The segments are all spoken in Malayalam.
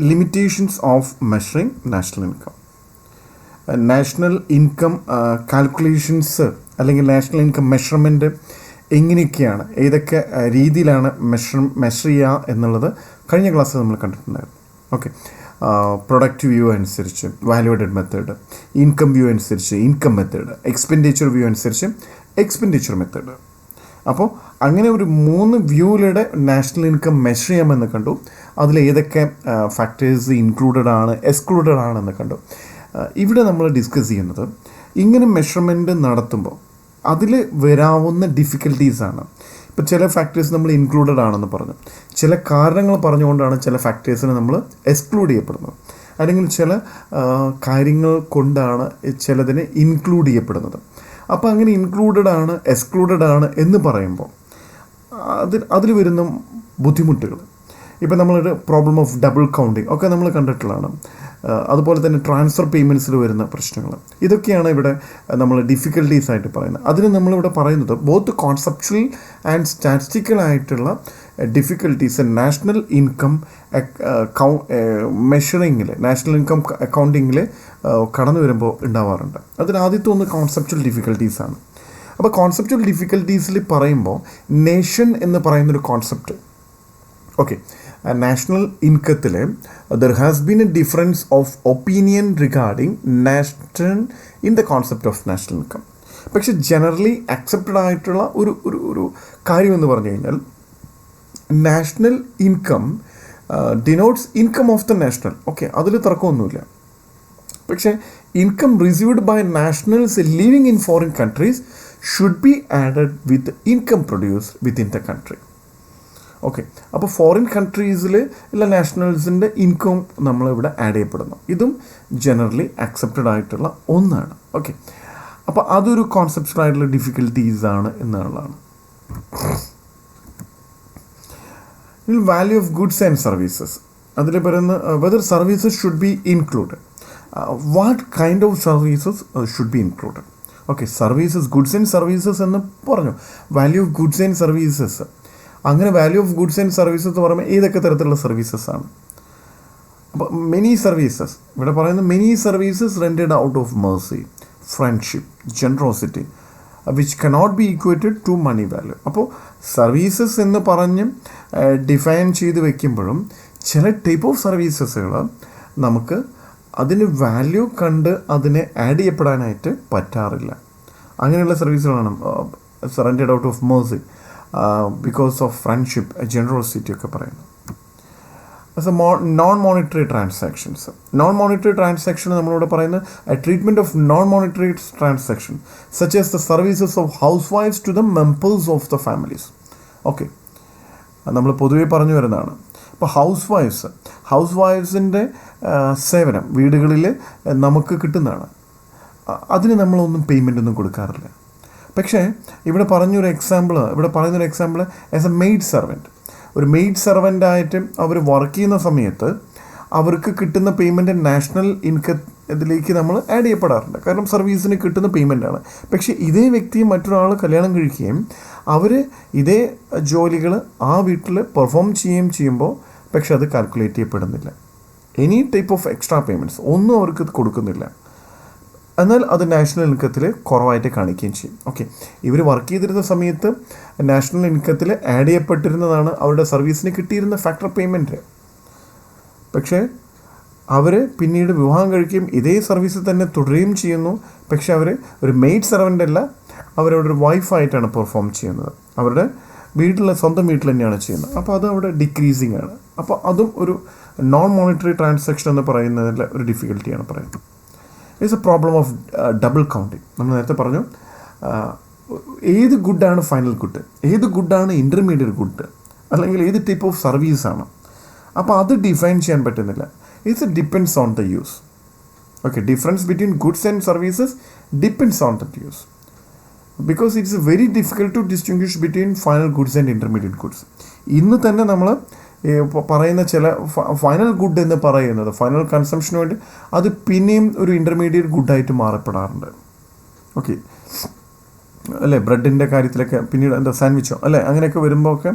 Limitations of measuring national income. National income calculations അല്ലെങ്കിൽ നാഷണൽ ഇൻകം മെഷർമെൻറ്റ് എങ്ങനെയൊക്കെയാണ്, ഏതൊക്കെ രീതിയിലാണ് മെഷർ ചെയ്യുക എന്നുള്ളത് കഴിഞ്ഞ ക്ലാസ്സിൽ നമ്മൾ കണ്ടിട്ടുണ്ടായിരുന്നു. ഓക്കെ, പ്രൊഡക്റ്റ് വ്യൂ അനുസരിച്ച് വാല്യൂഡഡ് മെത്തേഡ്, ഇൻകം വ്യൂ അനുസരിച്ച് ഇൻകം മെത്തേഡ്, എക്സ്പെൻഡിച്ചർ വ്യൂ അനുസരിച്ച് എക്സ്പെൻഡിച്ചർ മെത്തേഡ്. അപ്പോൾ അങ്ങനെ ഒരു 3 വ്യൂയിലൂടെ നാഷണൽ ഇൻകം മെഷർ ചെയ്യാമെന്ന് കണ്ടു. അതിൽ ഏതൊക്കെ ഫാക്ടേഴ്സ് ഇൻക്ലൂഡഡ് ആണ്, എക്സ്ക്ലൂഡഡ് ആണെന്ന് കണ്ടു. ഇവിടെ നമ്മൾ ഡിസ്കസ് ചെയ്യുന്നത് ഇങ്ങനെ മെഷർമെൻറ്റ് നടത്തുമ്പോൾ അതിൽ വരാവുന്ന ഡിഫിക്കൽട്ടീസാണ്. ഇപ്പോൾ ചില ഫാക്ടേഴ്സ് നമ്മൾ ഇൻക്ലൂഡഡ് ആണെന്ന് പറഞ്ഞു, ചില കാരണങ്ങൾ പറഞ്ഞുകൊണ്ടാണ് ചില ഫാക്ടേഴ്സിനെ നമ്മൾ എക്സ്ക്ലൂഡ് ചെയ്യപ്പെടുന്നത്, അല്ലെങ്കിൽ ചില കാര്യങ്ങൾ കൊണ്ടാണ് ചിലതിനെ ഇൻക്ലൂഡ് ചെയ്യപ്പെടുന്നത്. അപ്പോൾ അങ്ങനെ ഇൻക്ലൂഡഡ് ആണ്, എക്സ്ക്ലൂഡഡ് ആണ് എന്ന് പറയുമ്പോൾ അതിൽ വരുന്ന ബുദ്ധിമുട്ടുകൾ, ഇപ്പോൾ നമ്മളൊരു പ്രോബ്ലം ഓഫ് ഡബിൾ കൗണ്ടിങ് ഒക്കെ നമ്മൾ കണ്ടിട്ടുള്ളതാണ്. അതുപോലെ തന്നെ ട്രാൻസ്ഫർ പേയ്മെൻറ്റ്സിൽ വരുന്ന പ്രശ്നങ്ങൾ, ഇതൊക്കെയാണ് ഇവിടെ നമ്മൾ ഡിഫിക്കൽട്ടീസ് ആയിട്ട് പറയുന്നത്. അതിന് നമ്മളിവിടെ പറയുന്നത് ബോത്ത് കോൺസെപ്ച്വൽ ആൻഡ് സ്റ്റാറ്റിസ്റ്റിക്കൽ ആയിട്ടുള്ള ഡിഫിക്കൽട്ടീസ് നാഷണൽ ഇൻകം മെഷറിങ്ങിൽ, നാഷണൽ ഇൻകം അക്കൗണ്ടിങ്ങിൽ കടന്നു വരുമ്പോൾ ഉണ്ടാവാറുണ്ട്. അതിൽ ആദ്യത്തെ ഒന്ന് കോൺസെപ്ച്വൽ ഡിഫിക്കൽട്ടീസാണ്. അപ്പോൾ കോൺസെപ്ച്വൽ ഡിഫിക്കൽട്ടീസിൽ പറയുമ്പോൾ നേഷൻ എന്ന് പറയുന്നൊരു കോൺസെപ്റ്റ്, ഓക്കെ, നാഷണൽ ഇൻകത്തിൽ there has been a difference of opinion regarding national in the concept of national income. പക്ഷേ ജനറലി അക്സെപ്റ്റഡ് ആയിട്ടുള്ള ഒരു കാര്യമെന്ന് പറഞ്ഞു കഴിഞ്ഞാൽ national income denotes income of the national. Okay, അതിൽ തർക്കമൊന്നുമില്ല. പക്ഷേ income received by nationals living in foreign countries should be added with income produced within the country. Okay, അപ്പോൾ ഫോറിൻ കൺട്രീസിൽ ഉള്ള നാഷണൽസിൻ്റെ ഇൻകം നമ്മളിവിടെ ആഡ് ചെയ്യപ്പെടുന്നു. ഇതും ജനറലി അക്സെപ്റ്റഡ് ആയിട്ടുള്ള ഒന്നാണ്. ഓക്കെ, അപ്പോൾ അതൊരു കോൺസെപ്റ്റൽ ആയിട്ടുള്ള ഡിഫിക്കൽട്ടീസാണ് എന്നുള്ളതാണ്. Value of goods and services, അതിൽ പറയുന്ന whether services should be included, what kind of services should be included. Okay, services, goods and services എന്ന് പറഞ്ഞു. Value of goods and services, അങ്ങനെ value of goods and services എന്ന് പറയുമ്പോൾ ഏതൊക്കെ തരത്തിലുള്ള സർവീസസ് ആണ്? അപ്പോൾ മെനി സർവീസസ്, ഇവിടെ പറയുന്നത് many services rendered out of mercy, friendship, generosity which cannot be equated to money value. അപ്പോൾ സർവീസസ് എന്ന് പറഞ്ഞ് ഡിഫൈൻ ചെയ്ത് വെക്കുമ്പോഴും ചില ടൈപ്പ് ഓഫ് സർവീസസുകൾ നമുക്ക് അതിന് വാല്യൂ കണ്ട് അതിനെ ആഡ് ചെയ്യപ്പെടാനായിട്ട് പറ്റാറില്ല. അങ്ങനെയുള്ള സർവീസുകളാണ് rendered out of mercy, because of friendship, generosity ഒക്കെ പറയുന്നത്. Non monetary transactions, non monetary transaction നമ്മളിവിടെ പറയുന്നത് treatment of non monetary transaction such as the services of house wifes to the members of the families. Okay, നമ്മൾ പൊതുവേ പറഞ്ഞു വരുന്നതാണ്. ഇപ്പോൾ ഹൗസ് വൈഫ്സിൻ്റെ സേവനം വീടുകളിൽ നമുക്ക് കിട്ടുന്നതാണ്. അതിന് നമ്മളൊന്നും പേയ്മെൻ്റ് ഒന്നും കൊടുക്കാറില്ല. പക്ഷേ ഇവിടെ പറയുന്നൊരു example as A made servant, ഒരു മെയ്ഡ് സെർവൻ്റായിട്ട് അവർ വർക്ക് ചെയ്യുന്ന സമയത്ത് അവർക്ക് കിട്ടുന്ന പേയ്മെൻറ്റ് നാഷണൽ ഇൻകം ഇതിലേക്ക് നമ്മൾ ആഡ് ചെയ്യപ്പെടാറുണ്ട്. കാരണം സർവീസിന് കിട്ടുന്ന പേയ്മെൻറ്റാണ്. പക്ഷേ ഇതേ വ്യക്തിയെ മറ്റൊരാൾ കല്യാണം കഴിക്കുകയും അവർ ഇതേ ജോലികൾ ആ വീട്ടിൽ പെർഫോം ചെയ്യുമ്പോൾ പക്ഷെ അത് കാൽക്കുലേറ്റ് ചെയ്യപ്പെടുന്നില്ല. Any type of extra payments ഒന്നും അവർക്ക് കൊടുക്കുന്നില്ല. എന്നാൽ അത് നാഷണൽ ഇൻകത്തിൽ കുറവായിട്ട് കാണിക്കുകയും ചെയ്യും. ഓക്കെ, ഇവർ വർക്ക് ചെയ്തിരുന്ന സമയത്ത് നാഷണൽ ഇൻകത്തിൽ ആഡ് ചെയ്യപ്പെട്ടിരുന്നതാണ് അവരുടെ സർവീസിന് കിട്ടിയിരുന്ന ഫാക്ടർ പേയ്മെൻറ്റ്. പക്ഷേ അവർ പിന്നീട് വിവാഹം കഴിക്കുകയും ഇതേ സർവീസിൽ തന്നെ തുടരുകയും ചെയ്യുന്നു. പക്ഷേ അവർ ഒരു മെയ്ഡ് സെർവൻ്റ് അല്ല, അവരവിടെ വൈഫായിട്ടാണ് പെർഫോം ചെയ്യുന്നത്. അവരുടെ സ്വന്തം വീട്ടിൽ തന്നെയാണ് ചെയ്യുന്നത്. അപ്പോൾ അത് അവിടെ ഡിക്രീസിങ് ആണ്. അപ്പോൾ അതും ഒരു നോൺ മോണിറ്ററി ട്രാൻസാക്ഷൻ എന്ന് പറയുന്നതിൽ ഒരു ഡിഫിക്കൽട്ടിയാണ് പറയുന്നത്. It's A problem of double counting. നമ്മൾ നേരത്തെ പറഞ്ഞു ഏത് ഗുഡാണ് ഫൈനൽ ഗുഡ്, ഏത് ഗുഡാണ് ഇൻ്റർമീഡിയറ്റ് ഗുഡ്, അല്ലെങ്കിൽ ഏത് ടൈപ്പ് ഓഫ് സർവീസാണ്. അപ്പോൾ അത് ഡിഫൈൻ ചെയ്യാൻ പറ്റുന്നില്ല. It's depends on the use. Okay, difference between goods and services depends on the use, because it's very difficult to distinguish between final goods and intermediate goods. ഇന്ന് തന്നെ നമ്മൾ പറയുന്ന ചില ഫൈനൽ ഗുഡ് എന്ന് പറയുന്നത് ഫൈനൽ കൺസംഷന് വേണ്ടി അത് പിന്നെയും ഒരു ഇൻ്റർമീഡിയറ്റ് ഗുഡായിട്ട് മാറപ്പെടാറുണ്ട്. ഓക്കെ അല്ലേ, ബ്രെഡിൻ്റെ കാര്യത്തിലൊക്കെ പിന്നീട് സാൻഡ്വിച്ചോ അല്ലേ അങ്ങനെയൊക്കെ വരുമ്പോൾ ഒക്കെ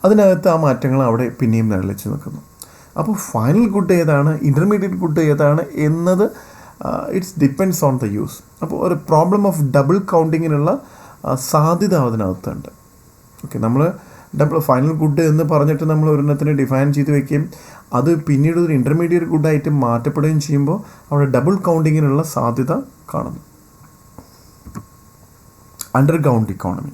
അതിനകത്ത് ആ മാറ്റങ്ങൾ അവിടെ പിന്നെയും നിലച്ച് നിൽക്കുന്നു. അപ്പോൾ ഫൈനൽ ഗുഡ് ഏതാണ്, ഇൻ്റർമീഡിയറ്റ് ഗുഡ് ഏതാണ് എന്നത് it's depends on the use. അപ്പോൾ ഒരു പ്രോബ്ലം ഓഫ് ഡബിൾ കൗണ്ടിങ്ങിനുള്ള സാധ്യത അതിനകത്തുണ്ട്. ഓക്കെ, നമ്മൾ ഫൈനൽ ഗുഡ് എന്ന് പറഞ്ഞിട്ട് നമ്മൾ ഒരെണ്ണത്തിന് ഡിഫൈൻ ചെയ്ത് വയ്ക്കുകയും അത് പിന്നീട് ഒരു ഇൻ്റർമീഡിയറ്റ് ഗുഡായിട്ട് മാറ്റപ്പെടുകയും ചെയ്യുമ്പോൾ അവിടെ ഡബിൾ കൗണ്ടിങ്ങിനുള്ള സാധ്യത കാണുന്നു. Underground economy.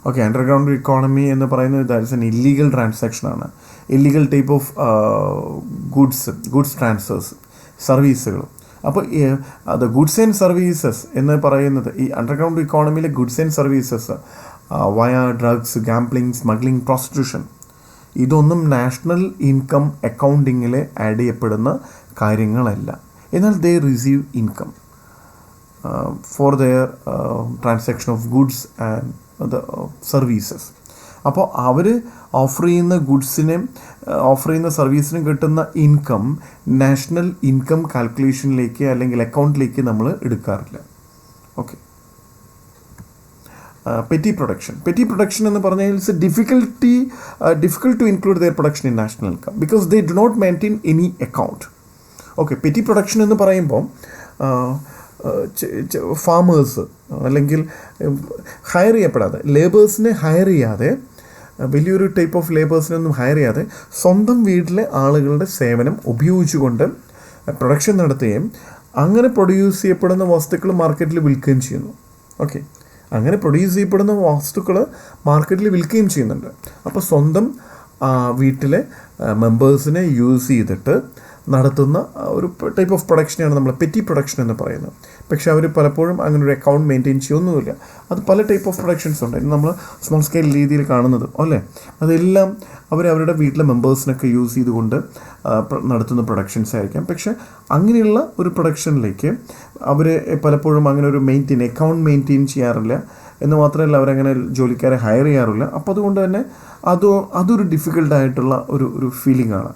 Okay, underground economy എന്ന് പറയുന്നത് ദാറ്റ്സ് എൻ ഇല്ലീഗൽ ട്രാൻസാക്ഷനാണ്. Illegal type of goods transfers, സർവീസുകൾ. അപ്പോൾ അത് ഗുഡ്സ് ആൻഡ് സർവീസസ് എന്ന് പറയുന്നത് ഈ അണ്ടർഗ്രൗണ്ട് ഇക്കോണമിയിലെ goods and services via drugs, gambling, smuggling, prostitution, ഇതൊന്നും നാഷണൽ ഇൻകം അക്കൗണ്ടിങ്ങിൽ ആഡ് ചെയ്യപ്പെടുന്ന കാര്യങ്ങളല്ല. എന്നാൽ they receive income for their transaction of goods and the services. അപ്പോൾ അവർ ഓഫർ ചെയ്യുന്ന ഗുഡ്സിനും ഓഫർ ചെയ്യുന്ന സർവീസിനും കിട്ടുന്ന ഇൻകം നാഷണൽ ഇൻകം കാൽക്കുലേഷനിലേക്ക് അല്ലെങ്കിൽ അക്കൗണ്ടിലേക്ക് നമ്മൾ എടുക്കാറില്ല. ഓക്കെ, പെറ്റി പ്രൊഡക്ഷൻ എന്ന് പറഞ്ഞാൽ it's difficult to include their production in national income because they do not maintain any account. Okay, petty production എന്ന് പറയുമ്പോൾ ഫാമേഴ്സ് അല്ലെങ്കിൽ ഹയർ ചെയ്യപ്പെടാതെ, ലേബേഴ്സിനെ ഹയർ ചെയ്യാതെ, വലിയൊരു ടൈപ്പ് ഓഫ് ലേബേഴ്സിനൊന്നും ഹയർ ചെയ്യാതെ സ്വന്തം വീട്ടിലെ ആളുകളുടെ സേവനം ഉപയോഗിച്ചുകൊണ്ട് പ്രൊഡക്ഷൻ നടത്തുകയും അങ്ങനെ പ്രൊഡ്യൂസ് ചെയ്യപ്പെടുന്ന വസ്തുക്കൾ മാർക്കറ്റിൽ വിൽക്കുകയും ചെയ്യുന്നു. ഓക്കെ, അങ്ങനെ പ്രൊഡ്യൂസ് ചെയ്യപ്പെടുന്ന വസ്തുക്കൾ മാർക്കറ്റിൽ വിൽക്കുകയും ചെയ്യുന്നുണ്ട്. അപ്പോൾ സ്വന്തം വീട്ടിലെ മെമ്പേഴ്സിനെ യൂസ് ചെയ്തിട്ട് നടത്തുന്ന ഒരു ടൈപ്പ് ഓഫ് പ്രൊഡക്ഷനെയാണ് നമ്മൾ പെറ്റി പ്രൊഡക്ഷൻ എന്ന് പറയുന്നത്. പക്ഷേ അവർ പലപ്പോഴും അങ്ങനെ ഒരു അക്കൗണ്ട് മെയിൻറ്റെയിൻ ചെയ്യൊന്നുമില്ല. അത് പല ടൈപ്പ് ഓഫ് പ്രൊഡക്ഷൻസ് ഉണ്ട്. നമ്മൾ സ്മോൾ സ്കെയിൽ രീതിയിൽ കാണുന്നത് അല്ലേ, അതെല്ലാം അവരുടെ വീട്ടിലെ മെമ്പേഴ്സിനൊക്കെ യൂസ് ചെയ്തുകൊണ്ട് നടത്തുന്ന പ്രൊഡക്ഷൻസ് ആയിരിക്കാം. പക്ഷേ അങ്ങനെയുള്ള ഒരു പ്രൊഡക്ഷനിലേക്ക് അവർ പലപ്പോഴും അങ്ങനെ ഒരു അക്കൗണ്ട് മെയിൻറ്റെയിൻ ചെയ്യാറില്ല. എന്ന് മാത്രമല്ല അവരങ്ങനെ ജോലിക്കാരെ ഹയർ ചെയ്യാറില്ല. അപ്പോൾ അതുകൊണ്ട് തന്നെ അതൊരു ഡിഫിക്കൽട്ടായിട്ടുള്ള ഒരു ഫീലിംഗ് ആണ്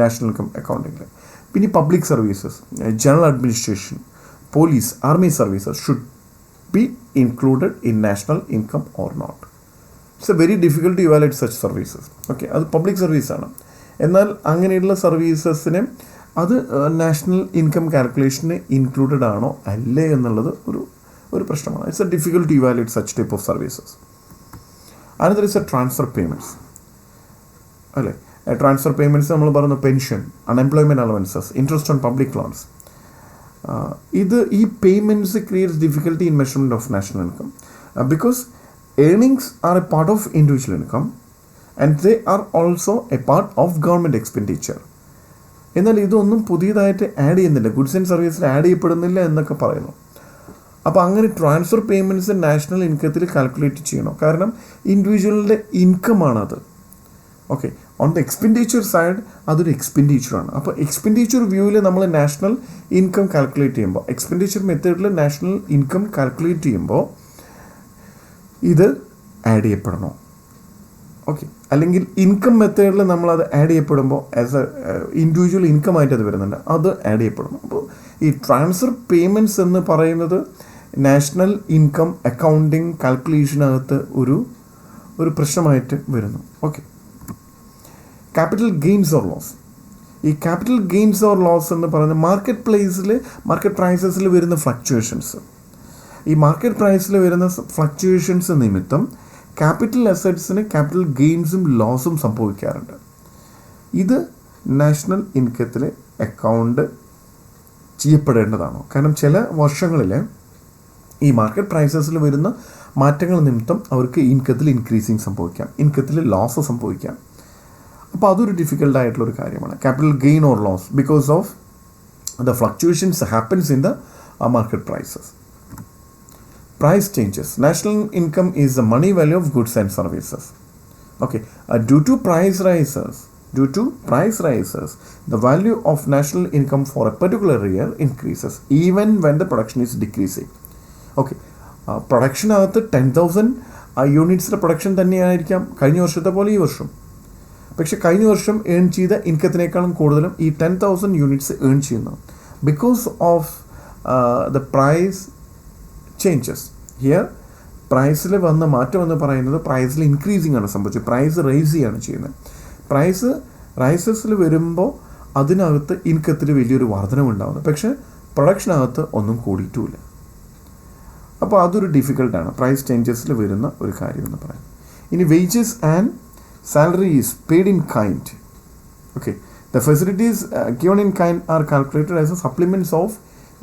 നാഷണൽ ഇൻകം അക്കൗണ്ടിങ്ങിൽ. പിന്നെ public services, general administration, police, army services should be included in national income or not. It's a very difficult to evaluate such services. Okay, അത് പബ്ലിക് സർവീസാണ്. എന്നാൽ അങ്ങനെയുള്ള സർവീസസിന് അത് നാഷണൽ ഇൻകം കാൽക്കുലേഷന് ഇൻക്ലൂഡഡ് ആണോ അല്ലേ എന്നുള്ളത് ഒരു പ്രശ്നമാണ്. It's a difficult to evaluate such type of services. Another is a transfer payments അല്ലേ. ട്രാൻസ്ഫർ പേയ്മെൻറ്റ്സ് നമ്മൾ പറഞ്ഞു, pension, unemployment allowances, interest on public loans. ഈ payments creates difficulty in measurement of national income because earnings are a part of individual income and they are also a part of government expenditure. എന്നാൽ ഇതൊന്നും പുതിയതായിട്ട് ആഡ് ചെയ്യുന്നില്ല, ഗുഡ്സ് ആൻഡ് സർവീസിൽ ആഡ് ചെയ്യപ്പെടുന്നില്ല എന്നൊക്കെ പറയുന്നു. അപ്പോൾ അങ്ങനെ ട്രാൻസ്ഫർ പേയ്മെൻറ്റ്സ് നാഷണൽ ഇൻകത്തിൽ കാൽക്കുലേറ്റ് ചെയ്യണം, കാരണം ഇൻഡിവിജ്വലിൻ്റെ ഇൻകമാണത്. Okay, on the expenditure side അതൊരു എക്സ്പെൻഡിച്ചറാണ്. അപ്പോൾ എക്സ്പെൻഡിച്ചർ വ്യൂവിൽ നമ്മൾ നാഷണൽ ഇൻകം കാൽക്കുലേറ്റ് ചെയ്യുമ്പോൾ, എക്സ്പെൻഡിച്ചർ മെത്തേഡിൽ നാഷണൽ ഇൻകം കാൽക്കുലേറ്റ് ചെയ്യുമ്പോൾ ഇത് ആഡ് ചെയ്യപ്പെടണോ? ഓക്കെ, അല്ലെങ്കിൽ ഇൻകം മെത്തേഡിൽ നമ്മളത് ആഡ് ചെയ്യപ്പെടുമ്പോൾ ആസ് എ ഇൻഡിവിജ്വൽ ഇൻകമായിട്ട് അത് വരുന്നുണ്ട്, അത് ആഡ് ചെയ്യപ്പെടണം. അപ്പോൾ ഈ ട്രാൻസ്ഫർ പേയ്മെൻറ്റ്സ് എന്ന് പറയുന്നത് നാഷണൽ ഇൻകം അക്കൗണ്ടിങ് കാൽക്കുലേഷനകത്ത് ഒരു പ്രശ്നമായിട്ട് വരുന്നു. Okay, capital gains or loss. ഈ ക്യാപിറ്റൽ ഗെയിൻസ് ഓർ ലോസ് എന്ന് പറയുന്നത് മാർക്കറ്റ് പ്രൈസസിൽ വരുന്ന ഫ്ലക്ച്വേഷൻസ്. ഈ മാർക്കറ്റ് പ്രൈസിൽ വരുന്ന ഫ്ലക്ച്വേഷൻസ് നിമിത്തം ക്യാപിറ്റൽ അസറ്റ്സിന് ക്യാപിറ്റൽ ഗെയിൻസും ലോസും സംഭവിക്കാറുണ്ട്. ഇത് നാഷണൽ ഇൻകത്തിൽ അക്കൗണ്ട് ചെയ്യപ്പെടേണ്ടതാണോ? കാരണം ചില വർഷങ്ങളിൽ ഈ മാർക്കറ്റ് പ്രൈസസിൽ വരുന്ന മാറ്റങ്ങൾ നിമിത്തം അവർക്ക് ഇൻകത്തിൽ ഇൻക്രീസിങ് സംഭവിക്കാം, ഇൻകത്തിൽ ലോസ് സംഭവിക്കാം. അപ്പോൾ അതൊരു ഡിഫിക്കൽട്ടായിട്ടുള്ളൊരു കാര്യമാണ്, capital gain or loss, because of the fluctuations happens in the market prices. Price changes. National income is the money value of goods and services. Okay. Due to price rises, the value of national income for a particular year increases even when the production is decreasing. Okay. Production അകത്ത് 10,000 യൂണിറ്റ്സിൻ്റെ പ്രൊഡക്ഷൻ തന്നെയായിരിക്കാം കഴിഞ്ഞ വർഷത്തെ പോലെ ഈ വർഷം. പക്ഷേ കഴിഞ്ഞ വർഷം ഏൺ ചെയ്ത ഇൻകത്തിനേക്കാളും കൂടുതലും ഈ 10,000 യൂണിറ്റ്സ് ഏൺ ചെയ്യുന്നു. Because of the price changes here. പ്രൈസിൽ വന്ന മാറ്റം എന്ന് പറയുന്നത് പ്രൈസിൽ ഇൻക്രീസിങ് ആണ് സംഭവിച്ചത്, പ്രൈസ് റൈസ് ചെയ്യാണ് ചെയ്യുന്നത്. പ്രൈസ് റൈസസിൽ വരുമ്പോൾ അതിനകത്ത് ഇൻകത്തിൽ വലിയൊരു വർധനവുണ്ടാകുന്നു, പക്ഷേ പ്രൊഡക്ഷനകത്ത് ഒന്നും കൂടിയിട്ടുമില്ല. അപ്പോൾ അതൊരു ഡിഫിക്കൽട്ടാണ് പ്രൈസ് ചേഞ്ചസിൽ വരുന്ന ഒരു കാര്യം എന്ന് പറയാം. ഇനി wages and salary is paid in kind. Okay, the facilities given in kind R calculated as A supplements of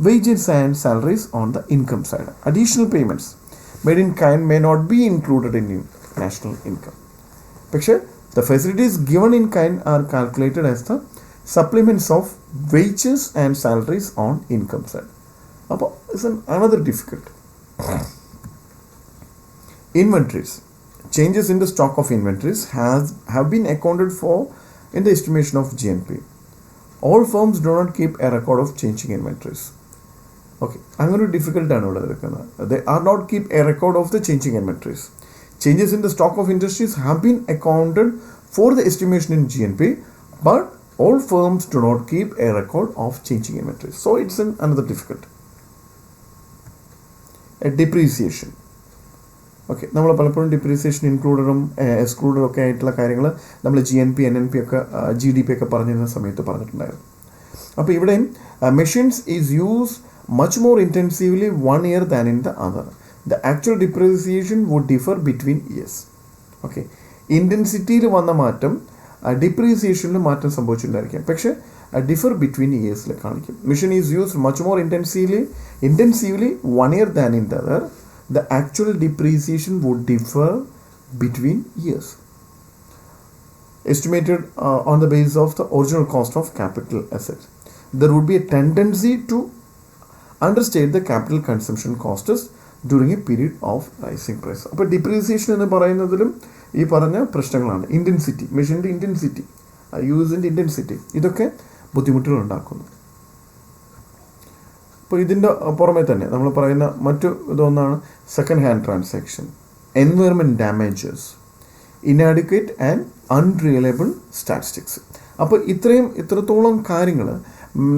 wages and salaries on the income side. Additional payments made in kind may not be included in national income. പക്ഷേ the facilities given in kind are calculated as the supplements of wages and salaries on income side. അപ്പോൾ it's another difficult. Inventories. Changes in the stock of inventories have been accounted for in the estimation of GNP. All firms do not keep a record of changing inventories. Okay, അങ്ങനെ ഒരു ഡിഫിക്കൽട്ടാണ് ഇവിടെ എടുക്കുന്നത്. They are not keep a record of the changing inventories. Changes in the stock of industries have been accounted for the estimation in GNP, but all firms do not keep a record of changing inventories. So it's another difficult. Depreciation. Okay, നമ്മൾ പലപ്പോഴും ഡിപ്രീസിയേഷൻ ഇൻക്ലൂഡറും എക്സ്ക്ലൂഡറും ഒക്കെ ആയിട്ടുള്ള കാര്യങ്ങൾ നമ്മൾ GNP NNP ഒക്കെ GDP ഒക്കെ പറഞ്ഞിരുന്ന സമയത്ത് പറഞ്ഞിട്ടുണ്ടായിരുന്നു. അപ്പോൾ ഇവിടെ machines is use much more intensively one year than in the other. The actual depreciation would differ between years. Okay, ഇൻറ്റൻസിറ്റിയിൽ വന്ന മാറ്റം ഡിപ്രീസിയേഷനിൽ മാറ്റം സംഭവിച്ചിട്ടുണ്ടായിരിക്കാം, പക്ഷേ ഡിഫർ ബിറ്റ്വീൻ ഇയേഴ്സിൽ കാണിക്കും. Machine is use much more intensively one year than in the other. The actual depreciation would differ between years. Estimated on the basis of the original cost of capital asset. There would be a tendency to understate the capital consumption costs during a period of rising price. അപ്പോൾ ഡിപ്രീസിയേഷൻ എന്ന് പറയുന്നതിലും ഈ പറഞ്ഞ പ്രശ്നങ്ങളാണ്. ഇൻറ്റൻസിറ്റി, മെഷീൻ്റെ ഇൻറ്റൻസിറ്റി, യൂസിൻ്റെ ഇൻറ്റൻസിറ്റി, ഇതൊക്കെ ബുദ്ധിമുട്ടുകൾ ഉണ്ടാക്കുന്നു. അപ്പോൾ ഇതിൻ്റെ പുറമെ തന്നെ നമ്മൾ പറയുന്ന മറ്റു ഇതൊന്നാണ് second hand transaction, environment damages, inadequate and unreliable statistics. അപ്പോൾ ഇത്രത്തോളം കാര്യങ്ങൾ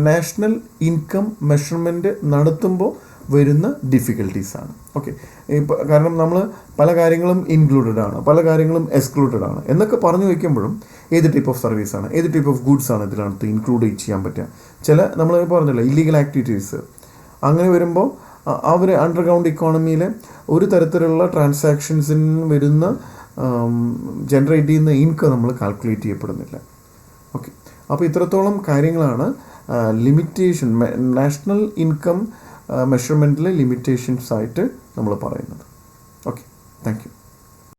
നാഷണൽ ഇൻകം മെഷർമെൻറ്റ് നടത്തുമ്പോൾ വരുന്ന ഡിഫിക്കൽട്ടീസാണ്. ഓക്കെ, ഇപ്പോൾ കാരണം നമ്മൾ പല കാര്യങ്ങളും ഇൻക്ലൂഡഡ് ആണ്, പല കാര്യങ്ങളും എക്സ്ക്ലൂഡഡ് ആണ് എന്നൊക്കെ പറഞ്ഞു വയ്ക്കുമ്പോഴും ഏത് ടൈപ്പ് ഓഫ് സർവീസാണ്, ഏത് ടൈപ്പ് ഓഫ് ഗുഡ്സ് ആണ് ഇതിനകത്ത് ഇൻക്ലൂഡ് ചെയ്യാൻ പറ്റുക. ചില നമ്മൾ പറഞ്ഞല്ലോ ഇല്ലീഗൽ ആക്ടിവിറ്റീസ്, അങ്ങനെ വരുമ്പോൾ അവർ അണ്ടർഗ്രൗണ്ട് ഇക്കോണമിയിലെ ഒരു തരത്തിലുള്ള ട്രാൻസാക്ഷൻസിന് വരുന്ന ജനറേറ്റ് ചെയ്യുന്ന ഇൻകം നമ്മൾ കാൽക്കുലേറ്റ് ചെയ്യപ്പെടുന്നില്ല. ഓക്കെ, അപ്പോൾ ഇത്രത്തോളം കാര്യങ്ങളാണ് ലിമിറ്റേഷൻ, നാഷണൽ ഇൻകം മെഷർമെൻറ്റിലെ ലിമിറ്റേഷൻസ് ആയിട്ട് നമ്മൾ പറയുന്നത്. Okay, thank you.